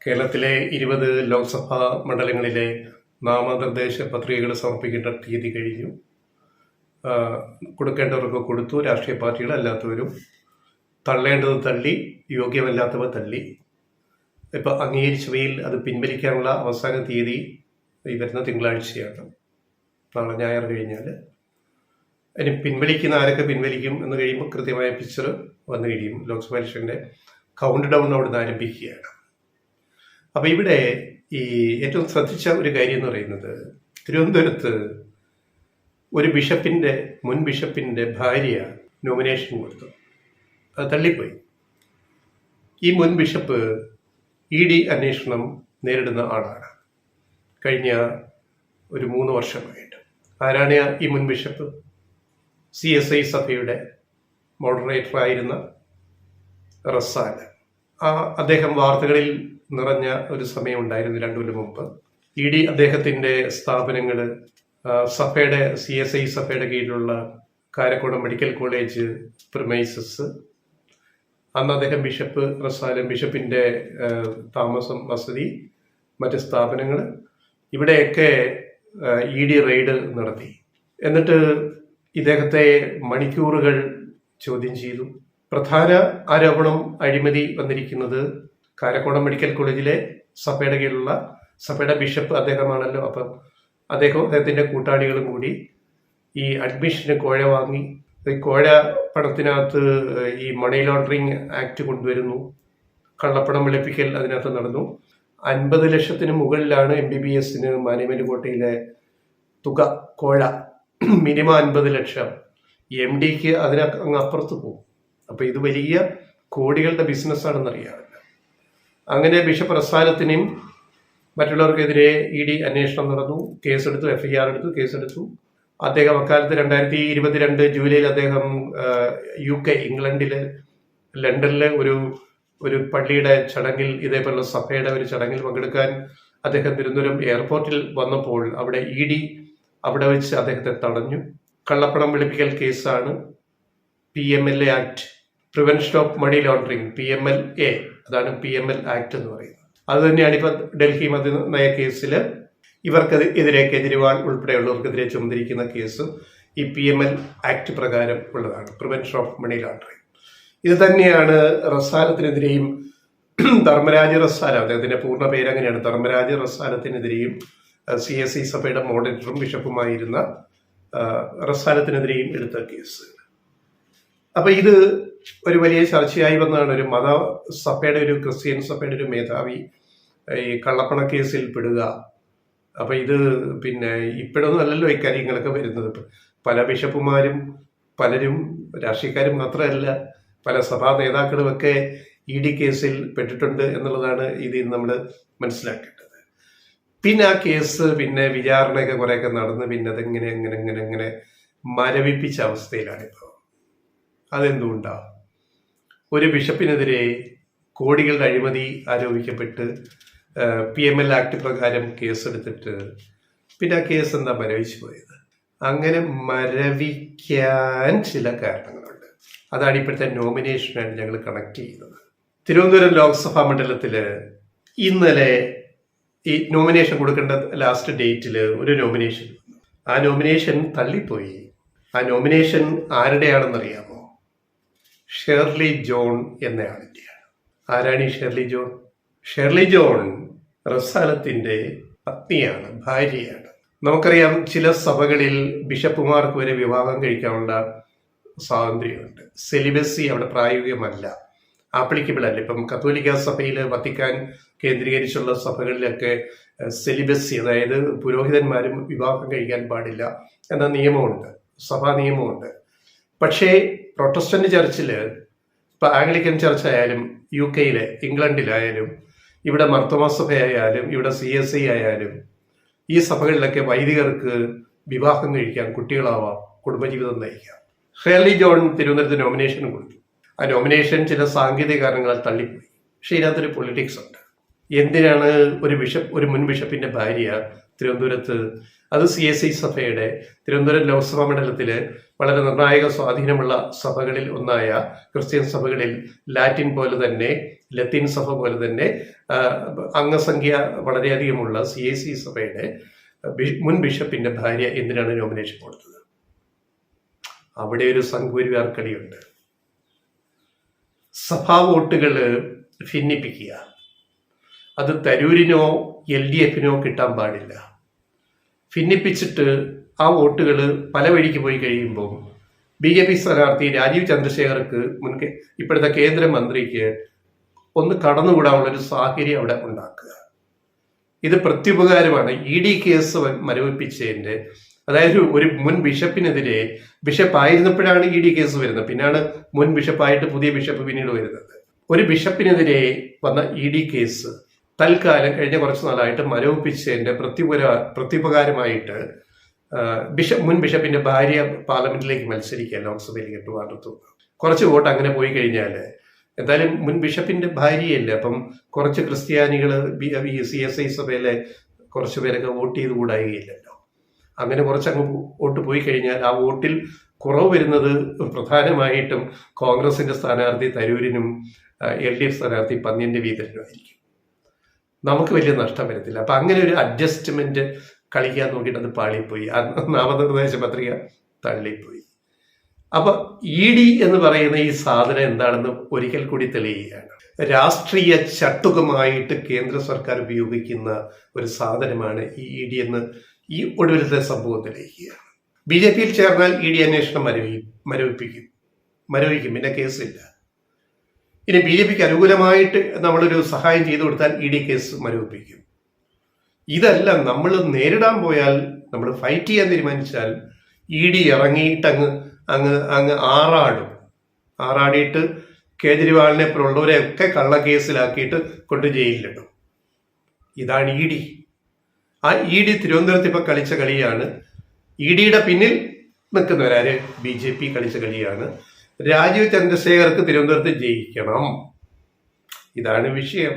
കേരളത്തിലെ 20 ലോക്സഭാ മണ്ഡലങ്ങളിലെ നാമനിർദ്ദേശ പത്രികകൾ സമർപ്പിക്കേണ്ട തീയതി കഴിഞ്ഞു. കൊടുക്കേണ്ടവർക്ക് കൊടുത്തു. രാഷ്ട്രീയ പാർട്ടികൾ അല്ലാത്തവരും തള്ളേണ്ടത് തള്ളി, യോഗ്യമല്ലാത്തവ തള്ളി. ഇപ്പം അംഗീകരിച്ചവയിൽ അത് പിൻവലിക്കാനുള്ള അവസാന തീയതി ഈ വരുന്ന തിങ്കളാഴ്ചയാണ്. നാളെ ഞായർ കഴിഞ്ഞാൽ അതിന് പിൻവലിക്കുന്ന ആരൊക്കെ പിൻവലിക്കും എന്ന് കഴിയുമ്പോൾ കൃത്യമായ പിക്ചർ വന്നു കഴിയും. ലോക്സഭാ ഇലക്ഷൻ്റെ കൗണ്ട് ഡൗൺ അവിടുന്ന് ആരംഭിക്കുകയാണ്. അപ്പോൾ ഇവിടെ ഈ ഏറ്റവും ശ്രദ്ധിച്ച ഒരു കാര്യം എന്ന് പറയുന്നത്, തിരുവനന്തപുരത്ത് ഒരു മുൻ ബിഷപ്പിൻ്റെ ഭാര്യ നോമിനേഷൻ കൊടുത്തു. അത് തള്ളിപ്പോയി. ഈ മുൻ ബിഷപ്പ് ED അന്വേഷണം നേരിടുന്ന ആളാണ് കഴിഞ്ഞ ഒരു 3 വർഷമായിട്ട്. ആരാണ് ഈ മുൻ ബിഷപ്പ്? CSI സഭയുടെ മോഡറേറ്ററായിരുന്ന റസാൽ. അദ്ദേഹം വാർത്തകളിൽ നിറഞ്ഞ ഒരു സമയം ഉണ്ടായിരുന്നു 2 കൊല്ലം മുമ്പ്. ED അദ്ദേഹത്തിൻ്റെ സ്ഥാപനങ്ങൾ, സഭയുടെ CSI സഭയുടെ കീഴിലുള്ള കാരക്കോടം മെഡിക്കൽ കോളേജ് പ്രിമൈസസ്, അന്ന് അദ്ദേഹം ബിഷപ്പ് റസാലും ബിഷപ്പിൻ്റെ താമസം, വസതി, മറ്റ് സ്ഥാപനങ്ങൾ, ഇവിടെയൊക്കെ ED റെയ്ഡ് നടത്തി. എന്നിട്ട് ഇദ്ദേഹത്തെ മണിക്കൂറുകൾ ചോദ്യം ചെയ്തു. പ്രധാന ആരോപണം അഴിമതി വന്നിരിക്കുന്നത് കാരക്കോടം മെഡിക്കൽ കോളേജിലെ സഭയുടെ കീഴിലുള്ള സഭയുടെ ബിഷപ്പ് അദ്ദേഹമാണല്ലോ. അപ്പം അദ്ദേഹത്തിൻ്റെ കൂട്ടാളികളും കൂടി ഈ അഡ്മിഷന് കോഴ വാങ്ങി. ഈ കോഴ പണത്തിനകത്ത് ഈ മണി ലോണ്ടറിങ് ആക്ട് കൊണ്ടുവരുന്നു, കള്ളപ്പണം വെളുപ്പിക്കൽ അതിനകത്ത് നടന്നു. 50 ലക്ഷത്തിന് മുകളിലാണ് MBBSന് മാനേജ്മെന്റ് കോട്ടയിലെ തുക, കോഴ. മിനിമം 50 ലക്ഷം. MDക്ക് അങ്ങ് അപ്പുറത്ത് പോകും. അപ്പോൾ ഇത് വലിയ കോടികളുടെ ബിസിനസ്സാണെന്നറിയാമല്ലോ. അങ്ങനെ ബിഷപ്പ് റസാലത്തിനെയും മറ്റുള്ളവർക്കെതിരെ ED അന്വേഷണം നടന്നു. കേസെടുത്തു, FIR എടുത്തു, കേസെടുത്തു. അദ്ദേഹം അക്കാലത്ത് 2022 ജൂലൈയിൽ അദ്ദേഹം UK, ഇംഗ്ലണ്ടിൽ, ലണ്ടനിൽ ഒരു പള്ളിയുടെ ചടങ്ങിൽ, ഇതേപോലുള്ള സഭയുടെ ഒരു ചടങ്ങിൽ പങ്കെടുക്കാൻ അദ്ദേഹം തിരുവനന്തപുരം എയർപോർട്ടിൽ വന്നപ്പോൾ അവിടെ ED അവിടെ വെച്ച് അദ്ദേഹത്തെ തടഞ്ഞു. കള്ളപ്പണം വെളുപ്പിക്കൽ കേസാണ്. PMLA act, prevention of money laundering, PMLA, അതാണ് PML ആക്ട് എന്ന് പറയുന്നത്. അത് തന്നെയാണ് ഇപ്പം ഡൽഹി മദ്യനയ കേസിൽ ഇവർക്കെതിരെ, കേജ്രിവാൾ ഉൾപ്പെടെയുള്ളവർക്കെതിരെ ചുമത്തിരിക്കുന്ന കേസും ഈ PML ആക്ട് പ്രകാരം ഉള്ളതാണ്, പ്രിവെൻഷൻ ഓഫ് മണി ലോണ്ടറിങ്. ഇത് തന്നെയാണ് റസാലത്തിനെതിരെയും, ധർമ്മരാജ് റസാല, അദ്ദേഹത്തിന്റെ പൂർണ്ണ പേര് അങ്ങനെയാണ്, ധർമ്മരാജ് റസാലത്തിനെതിരെയും CSI സഭയുടെ മോഡറേറ്ററും ബിഷപ്പുമായിരുന്ന റസാലത്തിനെതിരെയും എടുത്ത കേസ്. അപ്പൊ ഇത് ഒരു വലിയ ചർച്ചയായി വന്നതാണ്. ഒരു സഭയുടെ, ഒരു ക്രിസ്ത്യൻ സഭയുടെ ഒരു മേധാവി ഈ കള്ളപ്പണ കേസിൽ പെടുക. അപ്പൊ ഇത് പിന്നെ ഇപ്പോഴൊന്നും അല്ലല്ലോ ഈ കാര്യങ്ങളൊക്കെ വരുന്നത്. പല ബിഷപ്പുമാരും, പലരും രാഷ്ട്രീയക്കാരും മാത്രമല്ല, പല സഭാ നേതാക്കളുമൊക്കെ ED കേസിൽ പെട്ടിട്ടുണ്ട് എന്നുള്ളതാണ് ഇതിൽ നമ്മൾ മനസ്സിലാക്കേണ്ടത്. പിന്നെ ആ കേസ് പിന്നെ വിചാരണയൊക്കെ കുറേയൊക്കെ നടന്ന് പിന്നെ അതെങ്ങനെ എങ്ങനെ മരവിപ്പിച്ച അവസ്ഥയിലാണ് ഇപ്പോൾ. അതെന്തുകൊണ്ടാണ്? ഒരു ബിഷപ്പിനെതിരെ കോടികളുടെ അഴിമതി ആരോപിക്കപ്പെട്ട് PML ആക്ട് പ്രകാരം കേസെടുത്തിട്ട് പിന്നെ ആ കേസ് എന്താ മരവിച്ചു പോയത്? അങ്ങനെ മരവിക്കാൻ ചില കാരണങ്ങളുണ്ട്. അതാണ് ഇപ്പോഴത്തെ നോമിനേഷനായിട്ട് ഞങ്ങൾ കണക്ട് ചെയ്യുന്നത്. തിരുവനന്തപുരം ലോക്സഭാ മണ്ഡലത്തിൽ ഇന്നലെ ഈ നോമിനേഷൻ കൊടുക്കേണ്ട ലാസ്റ്റ് ഡേറ്റിൽ ഒരു നോമിനേഷൻ, ആ നോമിനേഷൻ തള്ളിപ്പോയി. ആ നോമിനേഷൻ ആരുടെയാണെന്നറിയാമോ? ഷേർലി ജോൺ എന്നയാളിൻ്റെയാണ്. ആരാണ് ഈ ഷേർലി ജോൺ? ഷേർലി ജോൺ റസാലത്തിൻ്റെ പത്നിയാണ്, ഭാര്യയാണ്. നമുക്കറിയാം, ചില സഭകളിൽ ബിഷപ്പുമാർക്ക് വരെ വിവാഹം കഴിക്കാനുള്ള സ്വാതന്ത്ര്യമുണ്ട്. സെലിബസി അവിടെ പ്രായോഗികമല്ല, ആപ്ലിക്കബിൾ അല്ല. ഇപ്പം കത്തോലിക്ക സഭയിൽ, വത്തിക്കാൻ കേന്ദ്രീകരിച്ചുള്ള സഭകളിലൊക്കെ സെലിബസി, അതായത് പുരോഹിതന്മാരും വിവാഹം കഴിക്കാൻ പാടില്ല എന്ന നിയമമുണ്ട്, സഭാ നിയമമുണ്ട്. പക്ഷേ പ്രൊട്ടസ്റ്റന്റ് ചർച്ചിൽ, ഇപ്പം ആംഗ്ലിക്കൻ ചർച്ച് ആയാലും, UK-യിലെ, ഇംഗ്ലണ്ടിലായാലും, ഇവിടെ മർത്തോമാ സഭയായാലും, ഇവിടെ CSI ആയാലും, ഈ സഭകളിലൊക്കെ വൈദികർക്ക് വിവാഹം കഴിക്കാം, കുട്ടികളാവാം, കുടുംബജീവിതം നയിക്കാം. ഷേർലി ജോൺ തിരുവനന്തപുരത്ത് നോമിനേഷൻ കൊടുത്തു. ആ നോമിനേഷൻ ചില സാങ്കേതിക കാരണങ്ങളാൽ തള്ളിപ്പോയി. പക്ഷേ ഇതിനകത്തൊരു പൊളിറ്റിക്സ് ഉണ്ട്. എന്തിനാണ് ഒരു മുൻ ബിഷപ്പിന്റെ ഭാര്യ തിരുവനന്തപുരത്ത്, അത് CSI സഭയുടെ തിരുവനന്തപുരം ലോക്സഭാ മണ്ഡലത്തിൽ വളരെ നിർണായക സ്വാധീനമുള്ള സഭകളിൽ ഒന്നായ ക്രിസ്ത്യൻ സഭകളിൽ ലാറ്റിൻ പോലെ തന്നെ ലത്തീൻ സഭ പോലെ തന്നെ അംഗസംഖ്യ വളരെയധികമുള്ള CAC സഭയുടെ മുൻ ബിഷപ്പിന്റെ ഭാര്യ എന്തിനാണ് നോമിനേഷൻ കൊടുത്തത്? അവിടെ ഒരു സംഘപരിവാർ കളിയുണ്ട്. സഭാ വോട്ടുകൾ ഭിന്നിപ്പിക്കുക, അത് തരൂരിനോ LDFനോ കിട്ടാൻ പാടില്ല. ഭിന്നിപ്പിച്ചിട്ട് ആ വോട്ടുകൾ പല വഴിക്ക് പോയി കഴിയുമ്പോൾ BJP സ്ഥാനാർത്ഥി രാജീവ് ചന്ദ്രശേഖർക്ക് ഇപ്പോഴത്തെ കേന്ദ്രമന്ത്രിക്ക് ഒന്ന് കടന്നുകൂടാനുള്ളൊരു സാഹചര്യം അവിടെ ഉണ്ടാക്കുക. ഇത് പ്രത്യുപകാരമാണ്. ED കേസ് മരവിപ്പിച്ചതിൻ്റെ, അതായത് ഒരു മുൻ ബിഷപ്പിനെതിരെ, ബിഷപ്പായിരുന്നപ്പോഴാണ് ED കേസ് വരുന്നത്, പിന്നാണ് മുൻ ബിഷപ്പായിട്ട് പുതിയ ബിഷപ്പ് പിന്നീട് വരുന്നത്. ഒരു ബിഷപ്പിനെതിരെ വന്ന ED കേസ് തൽക്കാലം കഴിഞ്ഞ കുറച്ച് നാളായിട്ട് മരവിപ്പിച്ചതിൻ്റെ പ്രത്യുപകാരമായിട്ട് മുൻ ബിഷപ്പിന്റെ ഭാര്യ പാർലമെന്റിലേക്ക് മത്സരിക്കുക, ലോക്സഭയിലേക്ക് 8 വാർഡ്. കുറച്ച് വോട്ട് അങ്ങനെ പോയി കഴിഞ്ഞാൽ എന്തായാലും മുൻ ബിഷപ്പിന്റെ ഭാര്യയല്ലേ, അപ്പം കുറച്ച് ക്രിസ്ത്യാനികൾ CSI സഭയിലെ കുറച്ച് പേരൊക്കെ വോട്ട് ചെയ്ത് കൂടായില്ലല്ലോ. അങ്ങനെ കുറച്ചങ്ങ് വോട്ട് പോയി കഴിഞ്ഞാൽ ആ വോട്ടിൽ കുറവ് വരുന്നത് പ്രധാനമായിട്ടും കോൺഗ്രസിന്റെ സ്ഥാനാർത്ഥി തരൂരിനും LDF സ്ഥാനാർത്ഥി പന്ന്യന്റെ വീതനുമായിരിക്കും. നമുക്ക് വലിയ നഷ്ടം വരത്തില്ല. അപ്പം അങ്ങനെ ഒരു അഡ്ജസ്റ്റ്മെന്റ് കളിക്കാൻ നോക്കിയിട്ട് അത് പാളിപ്പോയി, നാമനിർദ്ദേശ പത്രിക തള്ളിപ്പോയി. അപ്പൊ ED എന്ന് പറയുന്ന ഈ സാധനം എന്താണെന്ന് ഒരിക്കൽ കൂടി തെളിയുകയാണ്. രാഷ്ട്രീയ ചട്ടുകമായിട്ട് കേന്ദ്ര സർക്കാർ ഉപയോഗിക്കുന്ന ഒരു സാധനമാണ് ഈ ED എന്ന് ഈ ഒടുവിലത്തെ സംഭവം തെളിയിക്കുകയാണ്. BJPയിൽ ചേർന്നാൽ ED അന്വേഷണം മരവിക്കും, പിന്നെ കേസില്ല. ഇനി BJPക്ക് അനുകൂലമായിട്ട് നമ്മളൊരു സഹായം ചെയ്തു കൊടുത്താൽ ED കേസ് മരവിപ്പിക്കും. ഇതെല്ലാം നമ്മൾ നേരിടാൻ പോയാൽ, നമ്മൾ ഫൈറ്റ് ചെയ്യാൻ തീരുമാനിച്ചാൽ ED ഇറങ്ങിയിട്ട് അങ്ങ് ആറാടിയിട്ട് കേജ്രിവാളിനെ പോലുള്ളവരെയൊക്കെ കള്ളക്കേസിലാക്കിയിട്ട് കൊണ്ട് ജയിലിലിടും. ഇതാണ് ED. ആ ED തിരുവനന്തപുരത്ത് ഇപ്പൊ കളിച്ച കളിയാണ്. EDയുടെ പിന്നിൽ നിൽക്കുന്നവരാര്? BJP കളിച്ച കളിയാണ്. രാജീവ് ചന്ദ്രശേഖർക്ക് തിരുവനന്തപുരത്ത് ജയിക്കണം, ഇതാണ് വിഷയം.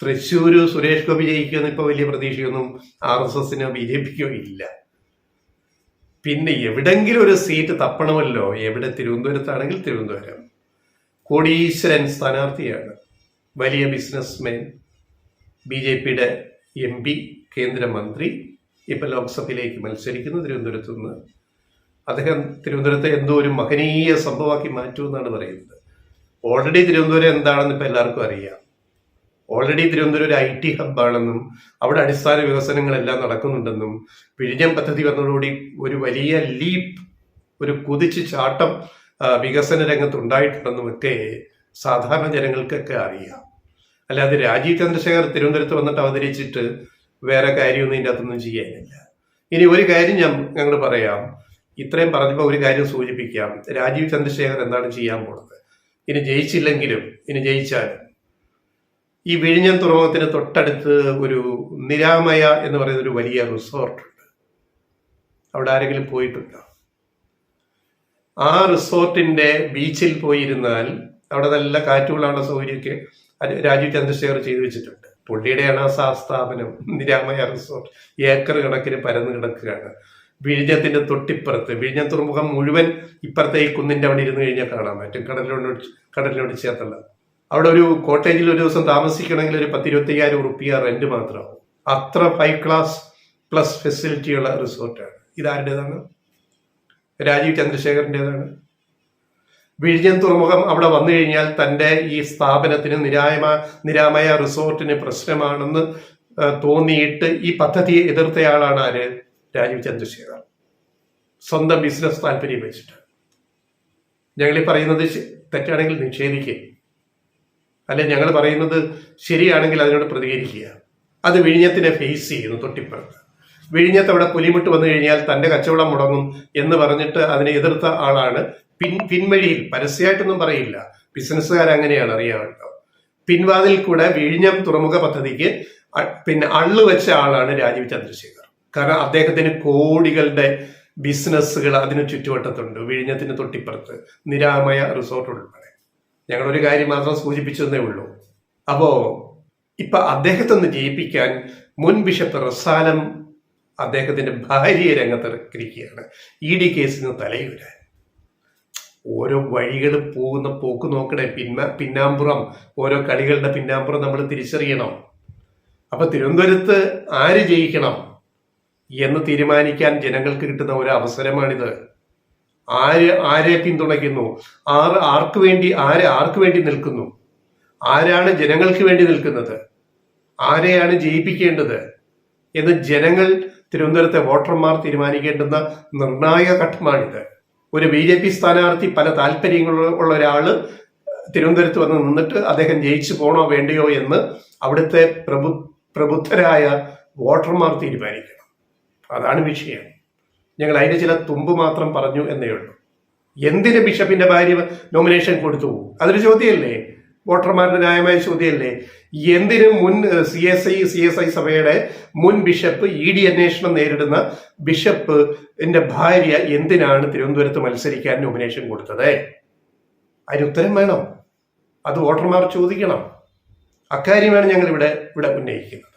തൃശ്ശൂര് സുരേഷ് ഗോപി ജയിക്കുമെന്ന് ഇപ്പൊ വലിയ പ്രതീക്ഷയൊന്നും RSSനോ BJPക്കോ ഇല്ല. പിന്നെ എവിടെങ്കിലും ഒരു സീറ്റ് തപ്പണമല്ലോ. എവിടെ? തിരുവനന്തപുരത്താണെങ്കിൽ തിരുവനന്തപുരം. കോടീശ്വരൻ സ്ഥാനാർത്ഥിയാണ്, വലിയ ബിസിനസ്മാൻ, BJPയുടെ MP, കേന്ദ്രമന്ത്രി, ഇപ്പൊ ലോക്സഭയിലേക്ക് മത്സരിക്കുന്നു തിരുവനന്തപുരത്ത് നിന്ന്. അദ്ദേഹം തിരുവനന്തപുരത്തെ എന്തോ ഒരു മഹനീയ സംഭവമാക്കി മാറ്റുമെന്നാണ് പറയുന്നത്. ഓൾറെഡി തിരുവനന്തപുരം എന്താണെന്ന് ഇപ്പൊ എല്ലാവർക്കും അറിയാം. ഓൾറെഡി തിരുവനന്തപുരം ഒരു IT ഹബ്ബാണെന്നും അവിടെ അടിസ്ഥാന വികസനങ്ങളെല്ലാം നടക്കുന്നുണ്ടെന്നും വിഴിഞ്ഞം പദ്ധതി വന്നതോടുകൂടി ഒരു വലിയ ലീപ്പ്, ഒരു കുതിച്ച് ചാട്ടം വികസന രംഗത്ത് ഉണ്ടായിട്ടുണ്ടെന്നും ഒക്കെ സാധാരണ ജനങ്ങൾക്കൊക്കെ അറിയാം. അല്ലാതെ രാജീവ് ചന്ദ്രശേഖർ തിരുവനന്തപുരത്ത് വന്നിട്ട് അവതരിച്ചിട്ട് വേറെ കാര്യമൊന്നും ഇതിൻ്റെ അകത്തൊന്നും ചെയ്യാനില്ല. ഇനി ഒരു കാര്യം ഞങ്ങൾ പറയാം, ഇത്രയും പറഞ്ഞപ്പോൾ ഒരു കാര്യം സൂചിപ്പിക്കാം. രാജീവ് ചന്ദ്രശേഖർ എന്താണ് ചെയ്യാൻ പോകുന്നത്? ഇനി ജയിച്ചില്ലെങ്കിലും, ഇനി ജയിച്ചാലും, ഈ വിഴിഞ്ഞം തുറമുഖത്തിന് തൊട്ടടുത്ത് ഒരു നിരാമയ എന്ന് പറയുന്ന ഒരു വലിയ റിസോർട്ടുണ്ട്. അവിടെ ആരെങ്കിലും പോയിട്ടുണ്ടോ? ആ റിസോർട്ടിന്റെ ബീച്ചിൽ പോയിരുന്നാൽ അവിടെ നല്ല കാറ്റുകൊള്ളാനുള്ള സൗകര്യമൊക്കെ രാജീവ് ചന്ദ്രശേഖർ ചെയ്തു വെച്ചിട്ടുണ്ട്. പുള്ളിയുടെയാണ് ആ സ്ഥാപനം, നിരാമയ റിസോർട്ട്. ഏക്കർ കണക്കിന് പരന്ന് കിടക്കുകയാണ്. വിഴിഞ്ഞത്തിന്റെ തൊട്ടിപ്പുറത്ത്, വിഴിഞ്ഞം തുറമുഖം മുഴുവൻ ഇപ്പുറത്തെ ഈ കുന്നിന്റെ അവിടെ ഇരുന്ന് കഴിഞ്ഞാൽ കാണാൻ പറ്റും, കടലിനോട് ചേർത്തുള്ള. അവിടെ ഒരു കോട്ടേജിൽ ഒരു ദിവസം താമസിക്കണമെങ്കിൽ ഒരു 10-25,000 റുപ്യ റെന്റ് മാത്രമാവും. അത്ര 5 ക്ലാസ് പ്ലസ് ഫെസിലിറ്റിയുള്ള റിസോർട്ടാണ്. ഇതാരുടേതാണ്? രാജീവ് ചന്ദ്രശേഖറിൻ്റെതാണ്. വിഴിഞ്ഞം തുറമുഖം അവിടെ വന്നു കഴിഞ്ഞാൽ തൻ്റെ ഈ സ്ഥാപനത്തിന് നിരാമയ റിസോർട്ടിന് പ്രശ്നമാണെന്ന് തോന്നിയിട്ട് ഈ പദ്ധതിയെ എതിർത്തയാളാണ് ആര്? രാജീവ് ചന്ദ്രശേഖർ. സ്വന്തം ബിസിനസ് താല്പര്യം വെച്ചിട്ട്. ഞങ്ങളീ പറയുന്നത് തെറ്റാണെങ്കിൽ നിഷേധിക്കുക, അല്ലെ ഞങ്ങൾ പറയുന്നത് ശരിയാണെങ്കിൽ അതിനോട് പ്രതികരിക്കുക. അത് വിഴിഞ്ഞത്തിനെ ഫേസ് ചെയ്യുന്നു. തൊട്ടിപ്പുറത്ത് വിഴിഞ്ഞത്ത് അവിടെ പുലിമുട്ട് വന്നു കഴിഞ്ഞാൽ തൻ്റെ കച്ചവടം മുടങ്ങും എന്ന് പറഞ്ഞിട്ട് അതിനെ എതിർത്ത ആളാണ്. പിൻവഴിയിൽ, പരസ്യമായിട്ടൊന്നും പറയില്ല, ബിസിനസ്സുകാരങ്ങനെയാണ്, അറിയാമല്ലോ, പിൻവാതിൽ കൂടെ വിഴിഞ്ഞം തുറമുഖ പദ്ധതിക്ക് അള്ളു വെച്ച ആളാണ് രാജീവ് ചന്ദ്രശേഖർ. കാരണം അദ്ദേഹത്തിന് കോടികളുടെ ബിസിനസ്സുകൾ അതിന് ചുറ്റുവട്ടത്തുണ്ട്. വിഴിഞ്ഞത്തിന് തൊട്ടിപ്പുറത്ത് നിരാമയ റിസോർട്ട് ഉൾപ്പെടെ. ഞങ്ങളൊരു കാര്യം മാത്രം സൂചിപ്പിച്ചതേ ഉള്ളൂ. അപ്പോ ഇപ്പൊ അദ്ദേഹത്തെ ഒന്ന് ജയിപ്പിക്കാൻ മുൻ ബിഷപ്പ് റസാലം അദ്ദേഹത്തിന്റെ ഭാര്യയെ രംഗത്തിറക്കിയിരിക്കുകയാണ് ED കേസിന് തലയൂരാൻ. ഓരോ വഴികൾ പോകുന്ന പോക്ക് നോക്കണേ. പിന്നാമ്പുറം ഓരോ കളികളുടെ പിന്നാമ്പുറം നമ്മൾ തിരിച്ചറിയണം. അപ്പൊ തിരുവനന്തപുരത്ത് ആര് ജയിക്കണം എന്ന് തീരുമാനിക്കാൻ ജനങ്ങൾക്ക് കിട്ടുന്ന ഒരു അവസരമാണിത്. ആരെ പിന്തുണയ്ക്കുന്നു, ആർക്ക് വേണ്ടി നിൽക്കുന്നു, ആരാണ് ജനങ്ങൾക്ക് വേണ്ടി നിൽക്കുന്നത്, ആരെയാണ് ജയിപ്പിക്കേണ്ടത് എന്ന് ജനങ്ങൾ, തിരുവനന്തപുരത്തെ വോട്ടർമാർ തീരുമാനിക്കേണ്ടുന്ന നിർണായക ഘട്ടമാണിത്. ഒരു BJP സ്ഥാനാർത്ഥി പല താല്പര്യങ്ങളുള്ള ഒരാള് തിരുവനന്തപുരത്ത് വന്ന് നിന്നിട്ട് അദ്ദേഹം ജയിച്ചു പോണോ വേണ്ടയോ എന്ന് അവിടുത്തെ പ്രബുദ്ധരായ വോട്ടർമാർ തീരുമാനിക്കണം. അതാണ് വിഷയം. ഞങ്ങൾ അതിന് ചില തുമ്പ് മാത്രം പറഞ്ഞു എന്നേ ഉള്ളൂ. എന്തിന് ബിഷപ്പിന്റെ ഭാര്യ നോമിനേഷൻ കൊടുത്തു? അതൊരു ചോദ്യമല്ലേ, വോട്ടർമാരുടെ ന്യായമായ ചോദ്യമല്ലേ? എന്തിന് മുൻ CSI സഭയുടെ മുൻ ബിഷപ്പ് ED അന്വേഷണം നേരിടുന്ന ബിഷപ്പിന്റെ ഭാര്യ എന്തിനാണ് തിരുവനന്തപുരത്ത് മത്സരിക്കാൻ നോമിനേഷൻ കൊടുത്തത്? അതിന് ഉത്തരം വേണം. അത് വോട്ടർമാർ ചോദിക്കണം. അക്കാര്യമാണ് ഞങ്ങൾ ഇവിടെ ഉന്നയിക്കുന്നത്.